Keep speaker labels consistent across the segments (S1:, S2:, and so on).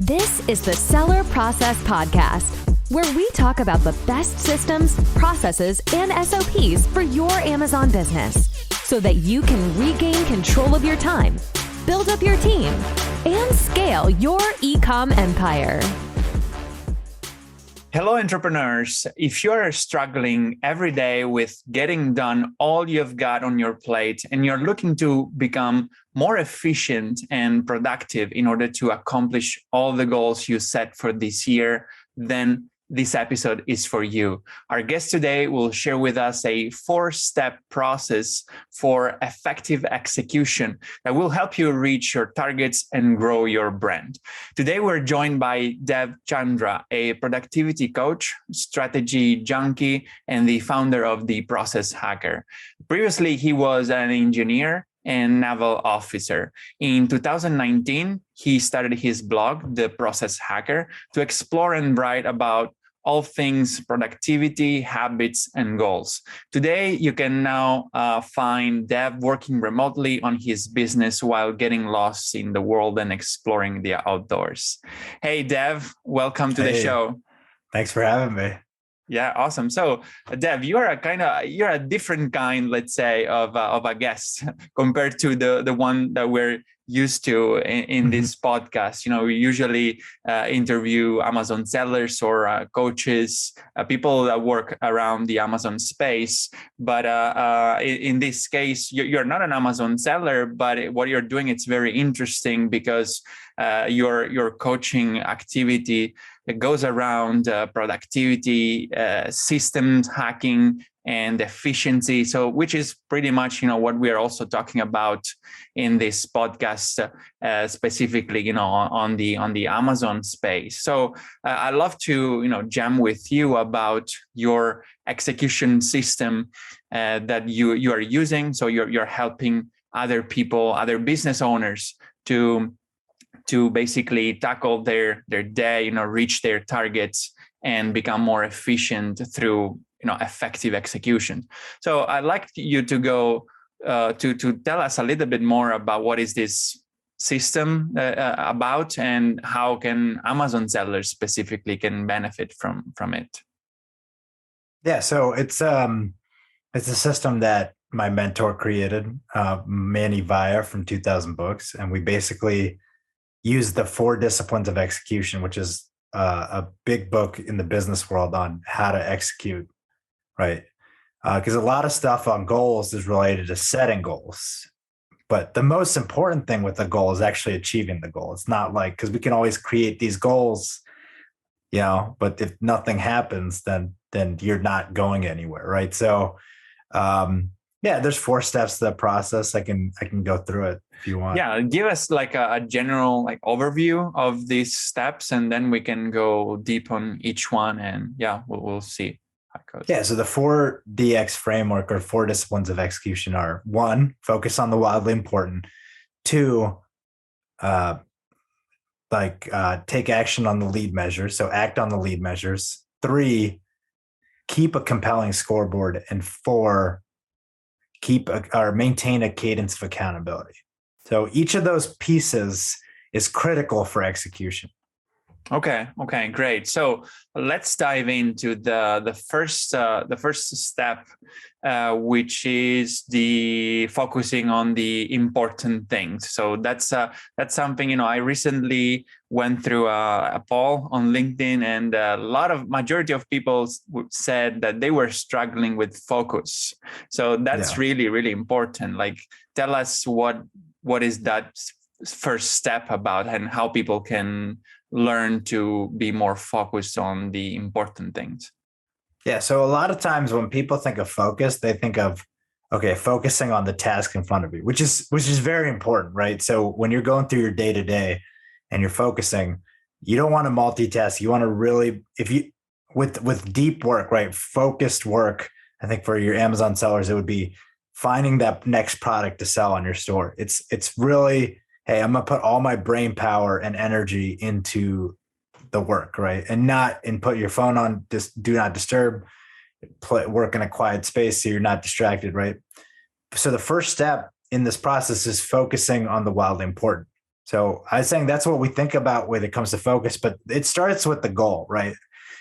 S1: This is the Seller Process Podcast, where we talk about the best systems, processes, and SOPs for your Amazon business so that you can regain control of your time, build up your team, and scale your e-com empire.
S2: Hello, entrepreneurs. If you're struggling every day with getting done all you've got on your plate and you're looking to become more efficient and productive in order to accomplish all the goals you set for this year, then this episode is for you. Our guest today will share with us a 4-step process for effective execution that will help you reach your targets and grow your brand. Today, we're joined by Dev Chandra, a productivity coach, strategy junkie, and the founder of The Process Hacker. Previously, he was an engineer and Naval Officer. In 2019, he started his blog, The Process Hacker, to explore and write about all things productivity, habits, and goals. Today, you can now find Dev working remotely on his business while getting lost in the world and exploring the outdoors. Hey, Dev, welcome to the show.
S3: Thanks for having me.
S2: Yeah, awesome. So, Dev, you're a different kind, let's say, of a guest compared to the one that we're used to in this podcast. You know, we usually interview Amazon sellers or coaches, people that work around the Amazon space. But in this case, you're not an Amazon seller, but what you're doing, it's very interesting because your coaching activity, it goes around productivity, systems hacking, and efficiency. So, which is pretty much, what we are also talking about in this podcast, specifically, on the Amazon space. So, I'd love to, jam with you about your execution system that you are using. So, you're helping other people, other business owners to basically tackle their day, reach their targets and become more efficient through effective execution. So I'd like you to go to tell us a little bit more about what is this system about and how can Amazon sellers specifically can benefit from it.
S3: Yeah, so it's a system that my mentor created, Manny Vaya from 2000 Books, and we basically use the 4 disciplines of execution, which is a big book in the business world on how to execute. Right. Because a lot of stuff on goals is related to setting goals. But the most important thing with a goal is actually achieving the goal. It's not like, because we can always create these goals, but if nothing happens, then you're not going anywhere. Right. So, there's 4 steps to the process. I can go through it if you want.
S2: Yeah. Give us like a general overview of these steps, and then we can go deep on each one, and we'll see.
S3: Yeah, so the 4DX framework or 4 disciplines of execution are: 1, focus on the wildly important; 2, take action on the lead measures, so act on the lead measures; 3, keep a compelling scoreboard; and 4, maintain a cadence of accountability. So each of those pieces is critical for execution.
S2: Okay, great. So let's dive into the first step, which is the focusing on the important things. So that's something, I recently went through a poll on LinkedIn, and majority of people said that they were struggling with focus. So that's really, really important. Like, tell us what is that first step about and how people can learn to be more focused on the important things.
S3: Yeah. So a lot of times when people think of focus, they think of, focusing on the task in front of you, which is very important, right? So when you're going through your day to day and you're focusing, you don't want to multitask. You want to really, with deep work, right? Focused work. I think for your Amazon sellers, it would be finding that next product to sell on your store. It's really, hey, I'm going to put all my brain power and energy into the work, right? And put your phone on, just do not disturb, work in a quiet space so you're not distracted, right? So the first step in this process is focusing on the wildly important. So I was saying that's what we think about when it comes to focus, but it starts with the goal, right?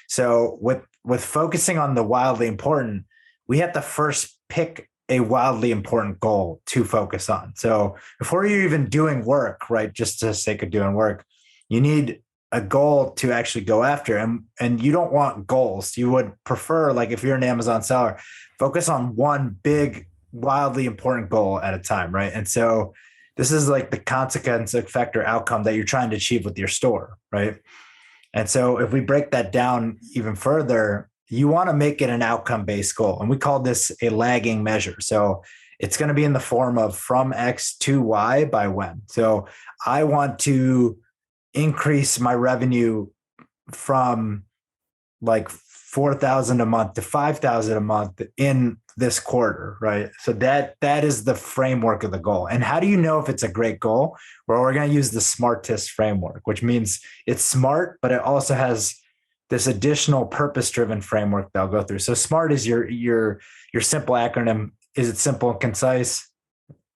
S3: So with focusing on the wildly important, we have to first pick a wildly important goal to focus on. So before you're even doing work, right, just for the sake of doing work, you need a goal to actually go after. And you don't want goals. You would prefer, like if you're an Amazon seller, focus on one big, wildly important goal at a time, right? And so this is like the consequence, effect, or outcome that you're trying to achieve with your store, right? And so if we break that down even further, you want to make it an outcome-based goal. And we call this a lagging measure. So it's going to be in the form of from X to Y by when. So I want to increase my revenue from like 4,000 a month to 5,000 a month in this quarter, right? So that is the framework of the goal. And how do you know if it's a great goal? Well, we're going to use the SMARTist framework, which means it's smart, but it also has this additional purpose-driven framework that I'll go through. So SMART is your simple acronym. Is it simple and concise,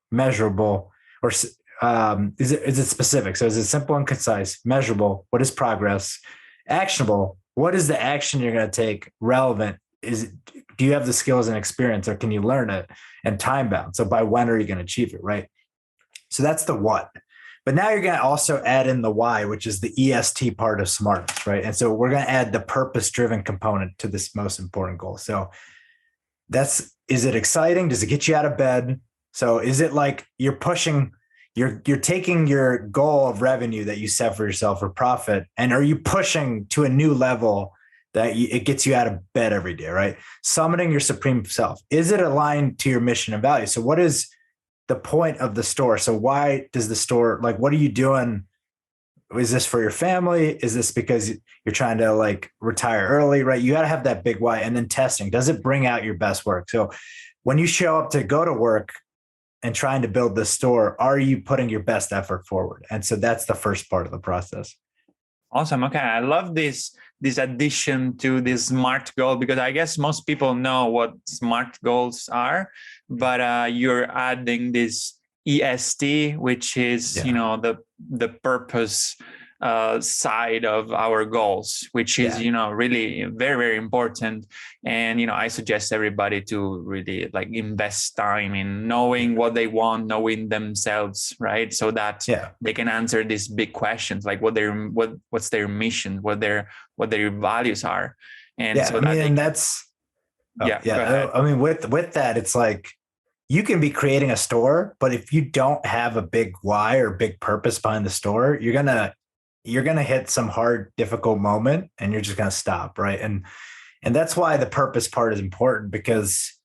S3: measurable, or is it specific? So is it simple and concise, measurable? What is progress? Actionable. What is the action you're going to take? Relevant. Do you have the skills and experience, or can you learn it? And time bound. So by when are you going to achieve it, right? So that's the what. But now you're going to also add in the why, which is the EST part of SMART, right? And so we're going to add the purpose-driven component to this most important goal. So is it exciting? Does it get you out of bed? So is it like you're taking your goal of revenue that you set for yourself or profit, and are you pushing to a new level that it gets you out of bed every day, right? Summoning your supreme self. Is it aligned to your mission and value? So what is the point of the store? So why does the store, like, what are you doing? Is this for your family? Is this because you're trying to like retire early, right? You got to have that big why. And then testing. Does it bring out your best work? So when you show up to go to work and trying to build this store, are you putting your best effort forward? And so that's the first part of the process.
S2: Awesome. Okay. I love this addition to this SMART goal, because I guess most people know what SMART goals are, but you're adding this EST, which is, the purpose side of our goals, which is, really very, very important. And, I suggest everybody to really like invest time in knowing what they want, knowing themselves, right? So that they can answer these big questions, like what's their mission, what their values are. And so
S3: I mean, with that, it's like, you can be creating a store, but if you don't have a big why or big purpose behind the store, you're going to hit some hard, difficult moment and you're just going to stop. Right. And that's why the purpose part is important, because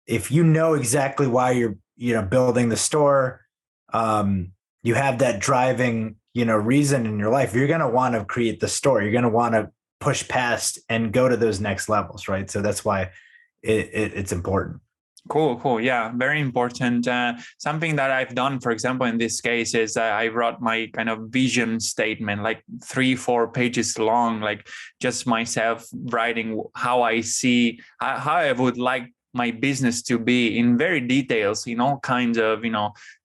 S3: if you know exactly why you're building the store, you have that driving, reason in your life, you're going to want to create the store. You're going to want to push past and go to those next levels. Right. So that's why it's important.
S2: Cool. Yeah, very important. Something that I've done, for example, in this case is I wrote my kind of vision statement, like 3-4 pages long, like just myself writing how I see, how I would like my business to be in very details, in all kinds of,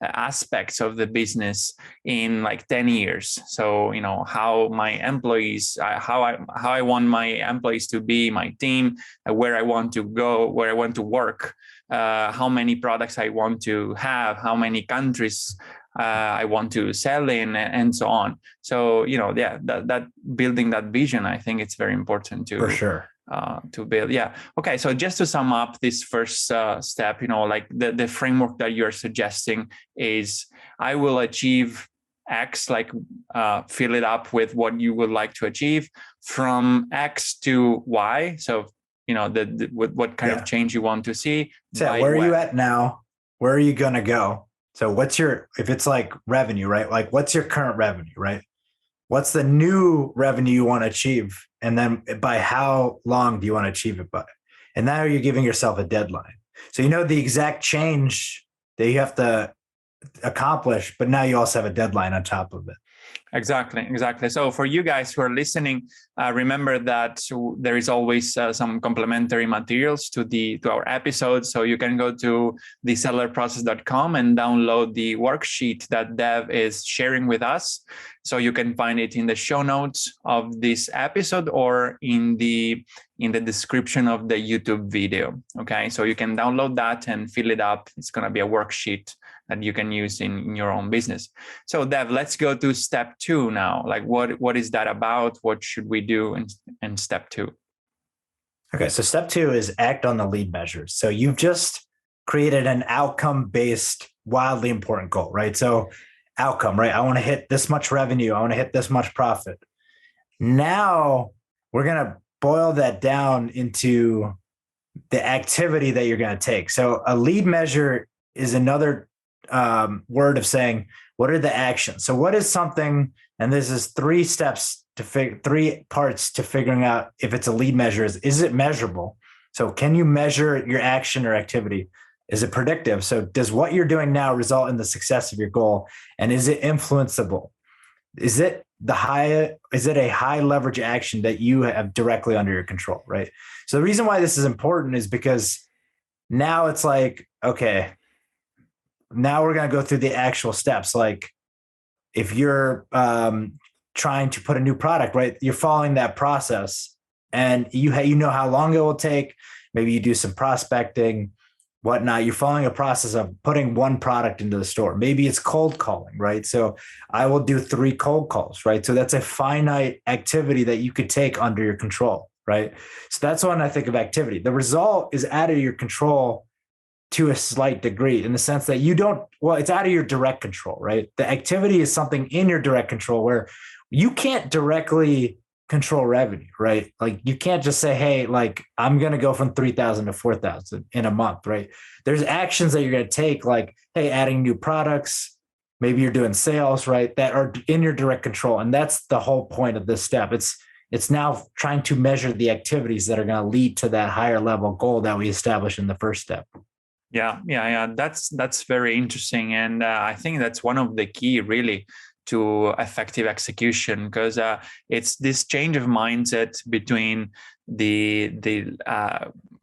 S2: aspects of the business in like 10 years. So, how my employees, how I want my employees to be, my team, where I want to go, where I want to work, how many products I want to have, how many countries I want to sell in, and so on. So, that building that vision, I think it's very important to,
S3: for sure,
S2: to build. Yeah. Okay. So just to sum up this first step, like the framework that you're suggesting is, I will achieve X, like fill it up with what you would like to achieve from X to Y. So what kind of change you want to see.
S3: So where are you at now? Where are you going to go? So if it's like revenue, right? Like what's your current revenue, right? What's the new revenue you want to achieve? And then by how long do you want to achieve it by? And now you're giving yourself a deadline. So the exact change that you have to accomplish, but now you also have a deadline on top of it.
S2: Exactly. So for you guys who are listening, remember that there is always some complementary materials to our episodes. So you can go to thesellerprocess.com and download the worksheet that Dev is sharing with us. So you can find it in the show notes of this episode or in the description of the YouTube video. Okay, so you can download that and fill it up. It's going to be a worksheet that you can use in your own business. So Dev, let's go to step 2 now. Like what is that about? What should we do in step 2?
S3: Okay, so step 2 is act on the lead measures. So you've just created an outcome-based, wildly important goal, right? So outcome, right? I want to hit this much revenue. I want to hit this much profit. Now we're going to boil that down into the activity that you're going to take. So a lead measure is another word of saying, what are the actions? So what is something, and this is 3 steps to 3 parts to figuring out if it's a lead measure. Is it measurable? So can you measure your action or activity? Is it predictive? So does what you're doing now result in the success of your goal? And is it influenceable? Is it a high leverage action that you have directly under your control, right? So the reason why this is important is because now it's like, okay, now we're going to go through the actual steps. Like if you're trying to put a new product, right, you're following that process and you know how long it will take. Maybe you do some prospecting, whatnot. You're following a process of putting one product into the store. Maybe it's cold calling, right? So I will do 3 cold calls, right? So that's a finite activity that you could take under your control, right? So that's when I think of activity. The result is out of your control to a slight degree in the sense that it's out of your direct control, right? The activity is something in your direct control where you can't directly control revenue, right? Like you can't just say, hey, like I'm going to go from 3,000 to 4,000 in a month, right? There's actions that you're going to take, like, hey, adding new products, maybe you're doing sales, right? That are in your direct control. And that's the whole point of this step. It's now trying to measure the activities that are going to lead to that higher level goal that we established in the first step.
S2: Yeah. That's very interesting. And I think that's one of the key really to effective execution, because it's this change of mindset between the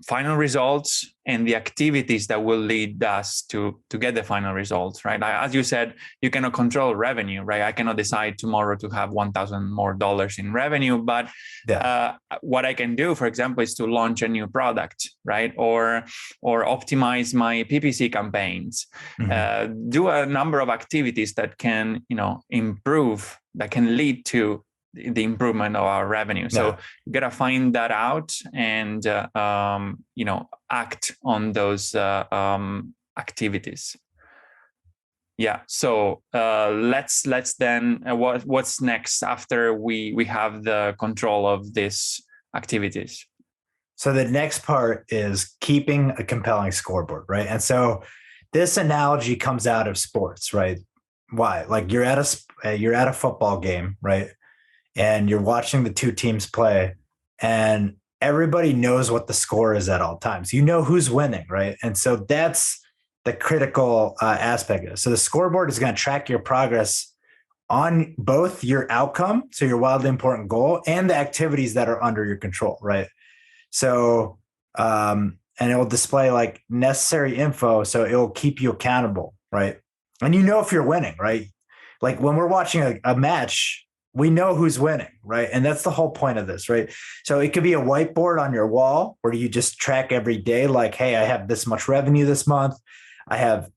S2: final results and the activities that will lead us to get the final results, right? As you said, you cannot control revenue, right? I cannot decide tomorrow to have $1,000 more in revenue, but what I can do, for example, is to launch a new product, right? Or optimize my PPC campaigns, do a number of activities that can, improve, that can lead to the improvement of our revenue. So you got to find that out and, act on those activities. Yeah. So let's then, what's next after we have the control of these activities?
S3: So the next part is keeping a compelling scoreboard, right? And so this analogy comes out of sports, right? Why? Like you're at a football game, right? And you're watching the 2 teams play and everybody knows what the score is at all times. You know who's winning, right? And so that's the critical aspect of it. So the scoreboard is going to track your progress on both your outcome, so your wildly important goal, and the activities that are under your control, right? So, and it will display like necessary info, so it will keep you accountable, right? And if you're winning, right? Like when we're watching a match, we know who's winning, right? And that's the whole point of this, right? So it could be a whiteboard on your wall where you just track every day, like, hey, I have this much revenue this month. I have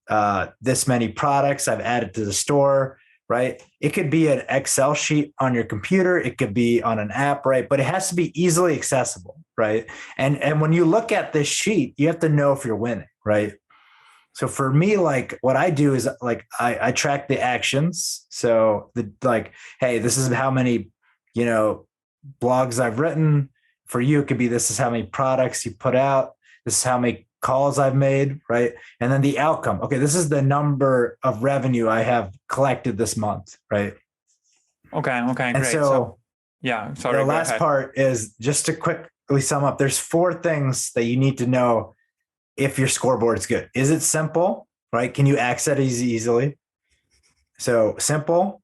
S3: this many products I've added to the store, right? It could be an Excel sheet on your computer. It could be on an app, right? But it has to be easily accessible, right? And when you look at this sheet, you have to know if you're winning, right? So for me, like what I do is like I track the actions. So hey, this is how many, blogs I've written. For you, it could be this is how many products you put out. This is how many calls I've made, right? And then the outcome. Okay, this is the number of revenue I have collected this month, right?
S2: Okay,
S3: and
S2: great.
S3: So
S2: yeah, sorry.
S3: The last part is just to quickly sum up. There's 4 things that you need to know if your scoreboard is good. Is it simple, right? Can you access it easily? So simple,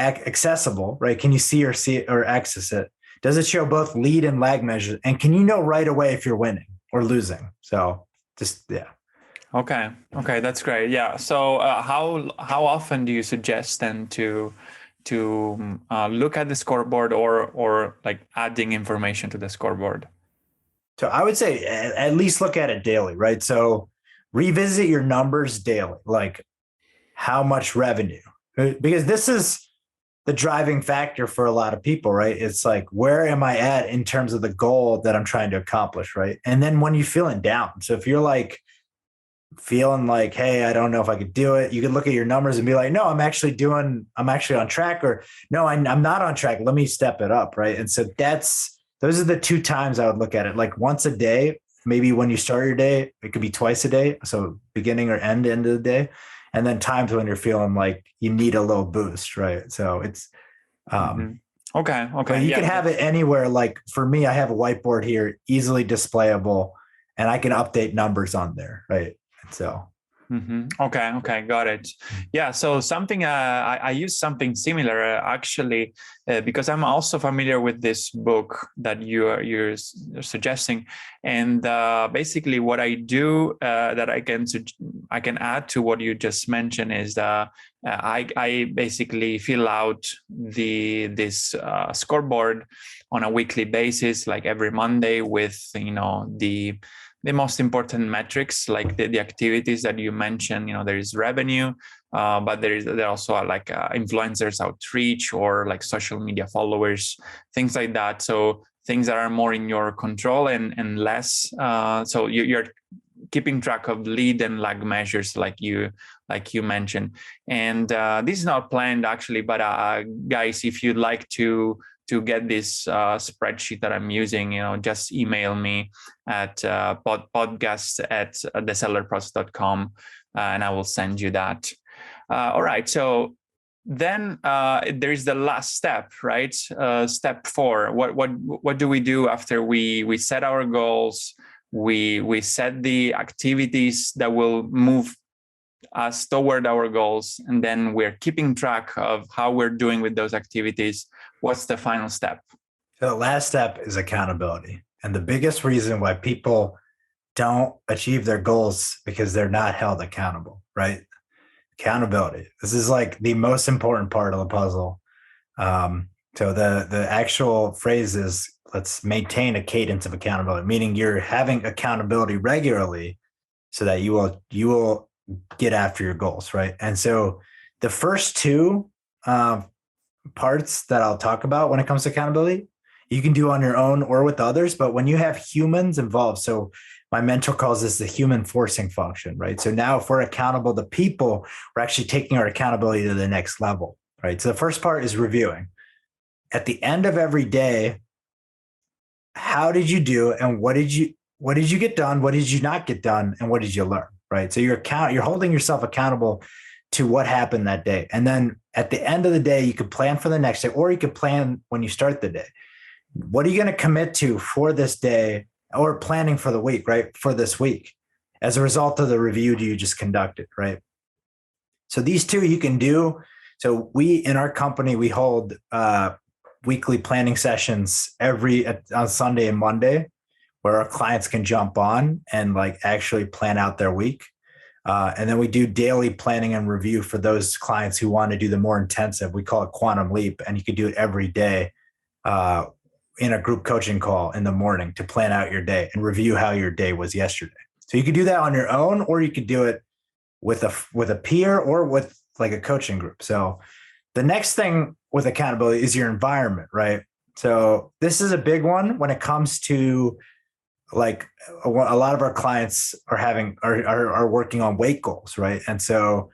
S3: accessible, right? Can you see it or access it? Does it show both lead and lag measures? And can you know right away if you're winning or losing? So just, yeah.
S2: Okay, that's great. Yeah. So how often do you suggest then to look at the scoreboard or like adding information to the scoreboard?
S3: So I would say at least look at it daily, right? So revisit your numbers daily, like how much revenue, because this is the driving factor for a lot of people, right? It's like, where am I at in terms of the goal that I'm trying to accomplish, right? And then when you're feeling down, so if you're like feeling like, hey, I don't know if I could do it, you can look at your numbers and be like, no, I'm actually on track, or no, I'm not on track. Let me step it up, right? And so those are the two times I would look at it, like once a day, maybe when you start your day, it could be twice a day. So beginning or end of the day. And then times when you're feeling like you need a little boost, right? So it's,
S2: okay.
S3: But you can have it anywhere. Like for me, I have a whiteboard here, easily displayable, and I can update numbers on there, right? So.
S2: Okay, got it. Yeah, so something I use something similar actually because I'm also familiar with this book that you're suggesting, and basically what I do that I can add to what you just mentioned is I basically fill out this scoreboard on a weekly basis, like every Monday, with the most important metrics, like the activities that you mentioned. There is revenue, but there also are like influencers outreach or like social media followers, things like that. So things that are more in your control and less. So you're keeping track of lead and lag measures, like you mentioned. And this is not planned actually, but guys, if you'd like to get this spreadsheet that I'm using, just email me at podcast@thesellerprocess.com, and I will send you that. All right. So then there is the last step, right? Step 4. What do we do after we set our goals? We set the activities that will move us toward our goals, and then we're keeping track of how we're doing with those activities. What's the final step?
S3: So the last step is accountability. And the biggest reason why people don't achieve their goals because they're not held accountable, right? Accountability. This is like the most important part of the puzzle. So the actual phrase is, let's maintain a cadence of accountability, meaning you're having accountability regularly so that you will get after your goals, right? And so the first two parts that I'll talk about when it comes to accountability, you can do on your own or with others. But when you have humans involved, so my mentor calls this the human forcing function, right? So now if we're accountable to people, we're actually taking our accountability to the next level, right? So the first part is reviewing. At the end of every day, how did you do, and what did you get done? What did you not get done? And what did you learn? Right. So you're holding yourself accountable to what happened that day. And then at the end of the day, you could plan for the next day, or you could plan when you start the day. What are you going to commit to for this day, or planning for the week, right? For this week, as a result of the review you just conducted, right? So these two you can do. So in our company, we hold weekly planning sessions on Sunday and Monday, where our clients can jump on and like actually plan out their week. And then we do daily planning and review for those clients who want to do the more intensive. We call it Quantum Leap, and you can do it every day in a group coaching call in the morning to plan out your day and review how your day was yesterday. So you could do that on your own, or you could do it with a peer or with like a coaching group. So the next thing with accountability is your environment, right? So this is a big one when it comes to, like, a lot of our clients are working on weight goals, right? And so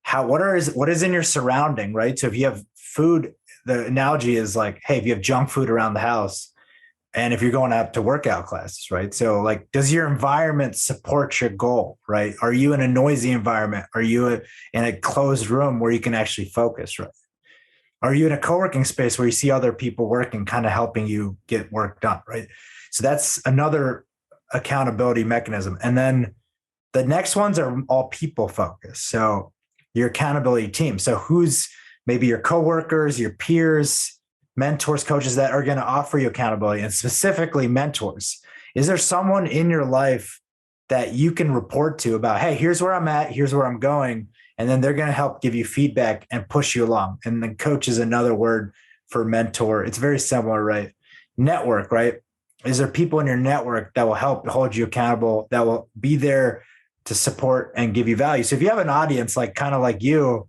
S3: what is in your surrounding, right? So if you have food, the analogy is like, hey, if you have junk food around the house, and if you're going out to workout classes, right? So like, does your environment support your goal, right? Are you in a noisy environment? Are you in a closed room where you can actually focus, right? Are you in a co-working space where you see other people working, kind of helping you get work done, right? So that's another accountability mechanism. And then the next ones are all people focused. So your accountability team. So who's maybe your coworkers, your peers, mentors, coaches that are going to offer you accountability, and specifically mentors. Is there someone in your life that you can report to about, hey, here's where I'm at, here's where I'm going, and then they're going to help give you feedback and push you along? And then coach is another word for mentor. It's very similar, right? Network, right? Is there people in your network that will help hold you accountable, that will be there to support and give you value? So if you have an audience, like kind of like you're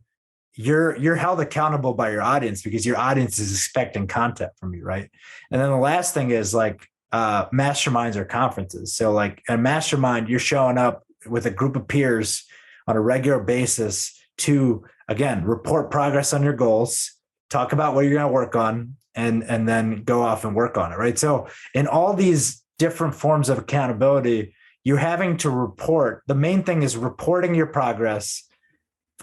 S3: held accountable by your audience because your audience is expecting content from you, right? And then the last thing is like masterminds or conferences. So like a mastermind, you're showing up with a group of peers on a regular basis to, again, report progress on your goals, talk about what you're going to work on, and then go off and work on it, right? So in all these different forms of accountability, you're having to report. The main thing is reporting your progress,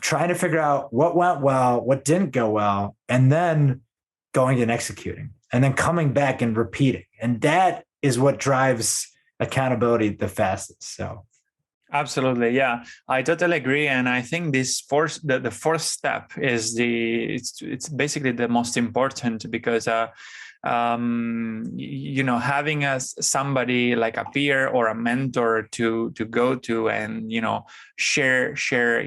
S3: trying to figure out what went well, what didn't go well, and then going and executing, and then coming back and repeating. And that is what drives accountability the fastest. So
S2: absolutely. Yeah, I totally agree. And I think this the fourth step is it's basically the most important, because having somebody like a peer or a mentor to go to and share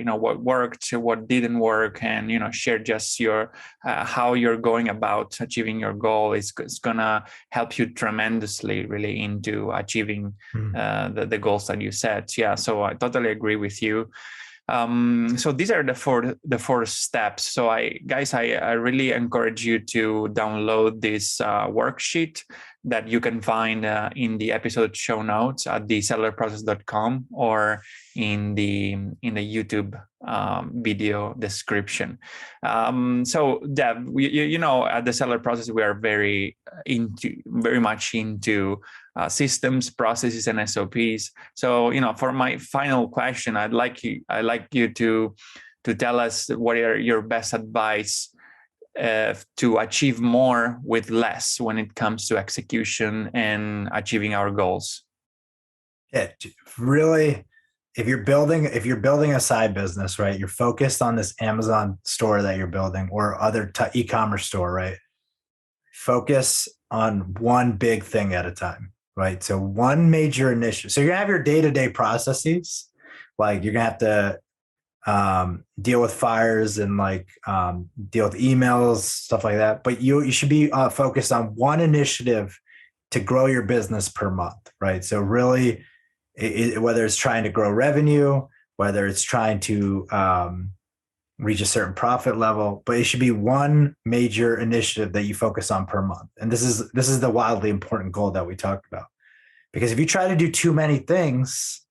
S2: what worked, what didn't work, and share just your how you're going about achieving your goal is gonna help you tremendously really into achieving the goals that you set. Yeah, so I totally agree with you. So these are the four steps. So I really encourage you to download this worksheet that you can find in the episode show notes at thesellerprocess.com or in the YouTube video description. So Dev, at the Seller Process, we are very much into systems, processes, and SOPs. So for my final question, I'd like you to tell us what are your best advice to achieve more with less when it comes to execution and achieving our goals.
S3: Yeah, really. If you're building a side business, right, you're focused on this Amazon store that you're building or other e-commerce store, right? Focus on one big thing at a time, right? So one major initiative. So you're gonna have your day-to-day processes, like you're gonna have to deal with fires and deal with emails, stuff like that. But you should be focused on one initiative to grow your business per month, right? So really, whether it's trying to grow revenue, whether it's trying to reach a certain profit level, but it should be one major initiative that you focus on per month. And this is the wildly important goal that we talked about. Because if you try to do too many things,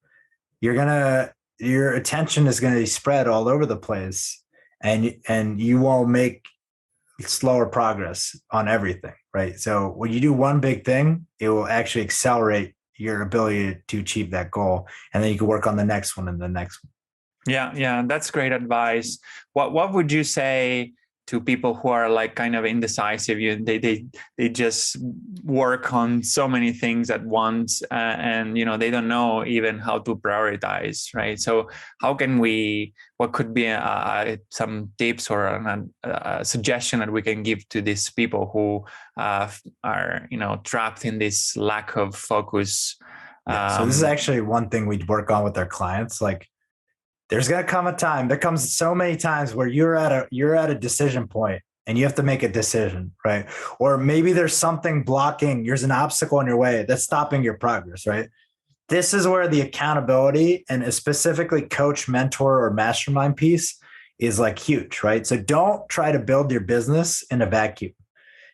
S3: your attention is going to be spread all over the place, and you won't make slower progress on everything, right? So when you do one big thing, it will actually accelerate your ability to achieve that goal, and then you can work on the next one and the next one.
S2: Yeah, that's great advice. What would you say to people who are kind of indecisive? They just work on so many things at once, and they don't know even how to prioritize, right? So how can what could be some tips or a suggestion that we can give to these people who are trapped in this lack of focus?
S3: So this is actually one thing we work on with our clients. There's going to come a time, there comes so many times where you're at a decision point and you have to make a decision, right? Or maybe there's something blocking, there's an obstacle in your way that's stopping your progress, right? This is where the accountability and specifically coach, mentor, or mastermind piece is huge, right? So don't try to build your business in a vacuum.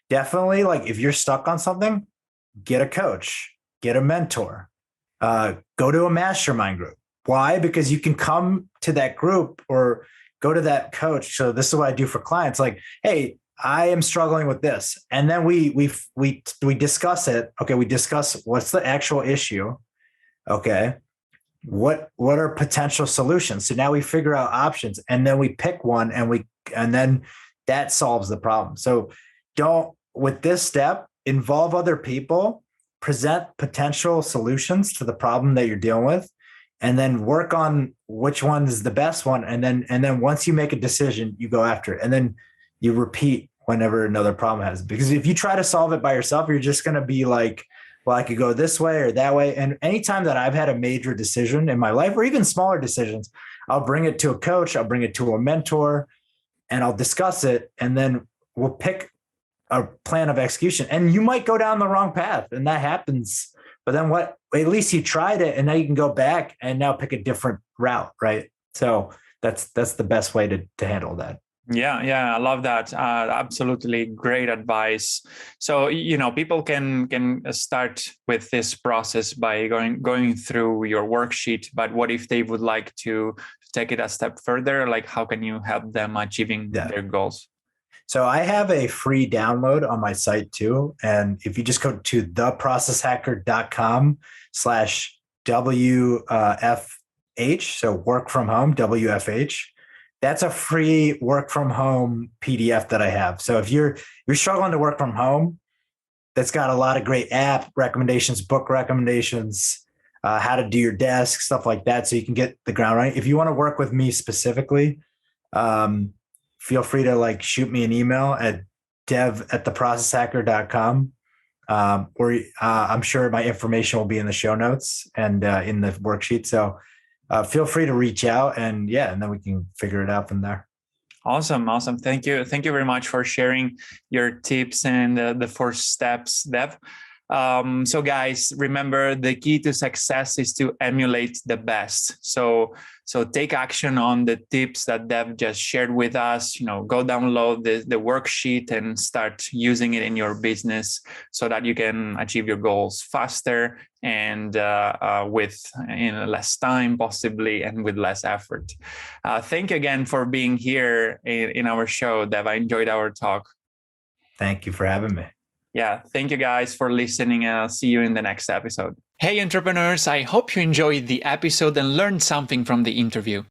S3: Definitely, if you're stuck on something, get a coach, get a mentor, go to a mastermind group. Why? Because you can come to that group or go to that coach. So this is what I do for clients. Hey, I am struggling with this. And then we discuss it. Okay. We discuss what's the actual issue. Okay. What are potential solutions? So now we figure out options, and then we pick one, and then that solves the problem. So with this step, involve other people, present potential solutions to the problem that you're dealing with, and then work on which one is the best one. And then once you make a decision, you go after it. And then you repeat whenever another problem has. Because if you try to solve it by yourself, you're just going to be like, well, I could go this way or that way. And anytime that I've had a major decision in my life, or even smaller decisions, I'll bring it to a coach, I'll bring it to a mentor, and I'll discuss it. And then we'll pick a plan of execution. And you might go down the wrong path, and that happens. But then at least you tried it, and now you can go back and now pick a different route, right? So that's the best way to handle that.
S2: Yeah, I love that. Absolutely great advice. So, people can start with this process by going through your worksheet. But what if they would like to take it a step further? Like, how can you help them achieving their goals?
S3: So I have a free download on my site too. And if you just go to theprocesshacker.com/WFH, so work from home, WFH, that's a free work from home PDF that I have. So if you're struggling to work from home, that's got a lot of great app recommendations, book recommendations, how to do your desk, stuff like that. So you can get the ground running. If you want to work with me specifically, feel free to shoot me an email at dev@theprocesshacker.com. Or I'm sure my information will be in the show notes and in the worksheet. So feel free to reach out, and then we can figure it out from there.
S2: Awesome. Thank you very much for sharing your tips and the 4 steps, Dev. So guys, remember, the key to success is to emulate the best. So take action on the tips that Dev just shared with us. Go download the worksheet and start using it in your business so that you can achieve your goals faster and with less time possibly, and with less effort. Thank you again for being here in our show, Dev. I enjoyed our talk.
S3: Thank you for having me.
S2: Yeah, thank you guys for listening, and I'll see you in the next episode. Hey entrepreneurs, I hope you enjoyed the episode and learned something from the interview.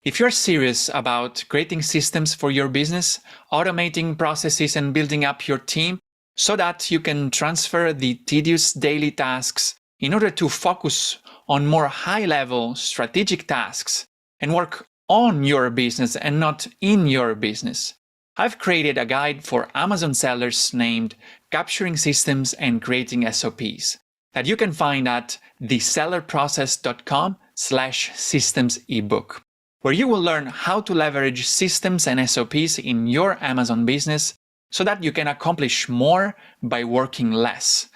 S2: If you're serious about creating systems for your business, automating processes and building up your team so that you can transfer the tedious daily tasks in order to focus on more high-level strategic tasks and work on your business and not in your business, I've created a guide for Amazon sellers named Capturing Systems and Creating SOPs that you can find at thesellerprocess.com/systems ebook, where you will learn how to leverage systems and SOPs in your Amazon business so that you can accomplish more by working less,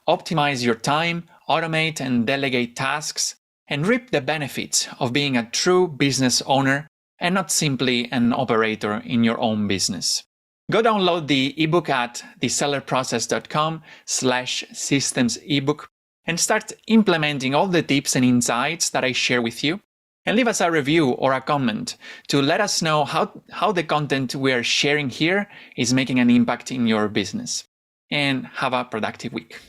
S2: optimize your time, automate and delegate tasks, and reap the benefits of being a true business owner and not simply an operator in your own business. Go download the ebook at thesellerprocess.com/systems ebook and start implementing all the tips and insights that I share with you. And leave us a review or a comment to let us know how the content we are sharing here is making an impact in your business. And have a productive week.